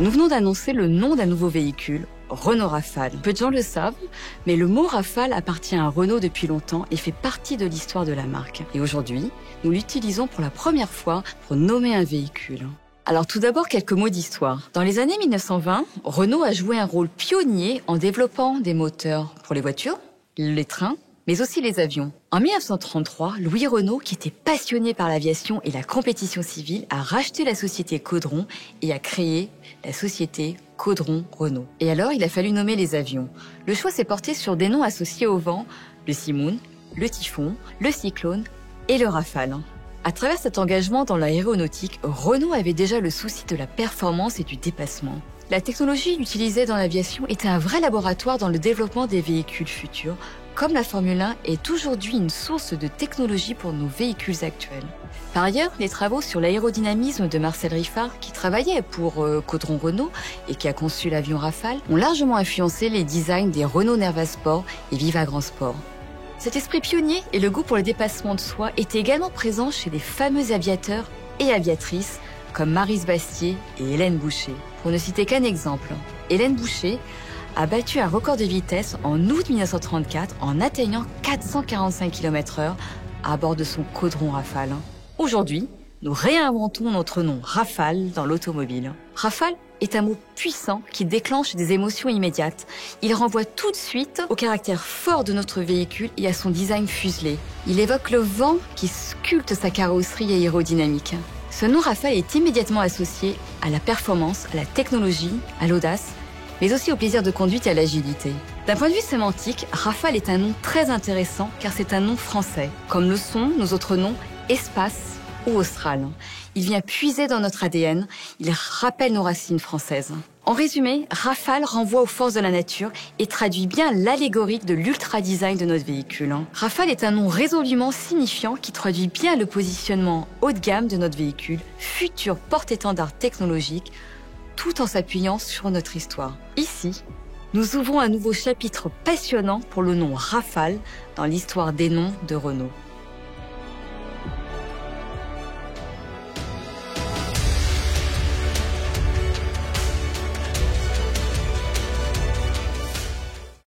Nous venons d'annoncer le nom d'un nouveau véhicule, Renault Rafale. Peu de gens le savent, mais le mot Rafale appartient à Renault depuis longtemps et fait partie de l'histoire de la marque. Et aujourd'hui, nous l'utilisons pour la première fois pour nommer un véhicule. Alors tout d'abord, quelques mots d'histoire. Dans les années 1920, Renault a joué un rôle pionnier en développant des moteurs pour les voitures, les trains, mais aussi les avions. En 1933, Louis Renault, qui était passionné par l'aviation et la compétition civile, a racheté la société Caudron et a créé la société Caudron-Renault. Et alors, il a fallu nommer les avions. Le choix s'est porté sur des noms associés au vent, le Simoun, le Typhon, le Cyclone et le Rafale. À travers cet engagement dans l'aéronautique, Renault avait déjà le souci de la performance et du dépassement. La technologie utilisée dans l'aviation était un vrai laboratoire dans le développement des véhicules futurs, comme la Formule 1 est aujourd'hui une source de technologie pour nos véhicules actuels. Par ailleurs, les travaux sur l'aérodynamisme de Marcel Riffard, qui travaillait pour Caudron Renault et qui a conçu l'avion Rafale, ont largement influencé les designs des Renault Nerva Sport et Viva Grand Sport. Cet esprit pionnier et le goût pour le dépassement de soi étaient également présents chez les fameux aviateurs et aviatrices comme Maryse Bastier et Hélène Boucher. Pour ne citer qu'un exemple, Hélène Boucher a battu un record de vitesse en août 1934 en atteignant 445 km/h à bord de son Caudron Rafale. Aujourd'hui, nous réinventons notre nom Rafale dans l'automobile. Rafale est un mot puissant qui déclenche des émotions immédiates. Il renvoie tout de suite au caractère fort de notre véhicule et à son design fuselé. Il évoque le vent qui sculpte sa carrosserie aérodynamique. Ce nom Rafale est immédiatement associé à la performance, à la technologie, à l'audace, mais aussi au plaisir de conduite et à l'agilité. D'un point de vue sémantique, Rafale est un nom très intéressant car c'est un nom français, comme le sont nos autres noms Espace ou Austral. Il vient puiser dans notre ADN, il rappelle nos racines françaises. En résumé, Rafale renvoie aux forces de la nature et traduit bien l'allégorie de l'ultra-design de notre véhicule. Rafale est un nom résolument signifiant qui traduit bien le positionnement haut de gamme de notre véhicule, futur porte-étendard technologique, tout en s'appuyant sur notre histoire. Ici, nous ouvrons un nouveau chapitre passionnant pour le nom Rafale dans l'histoire des noms de Renault.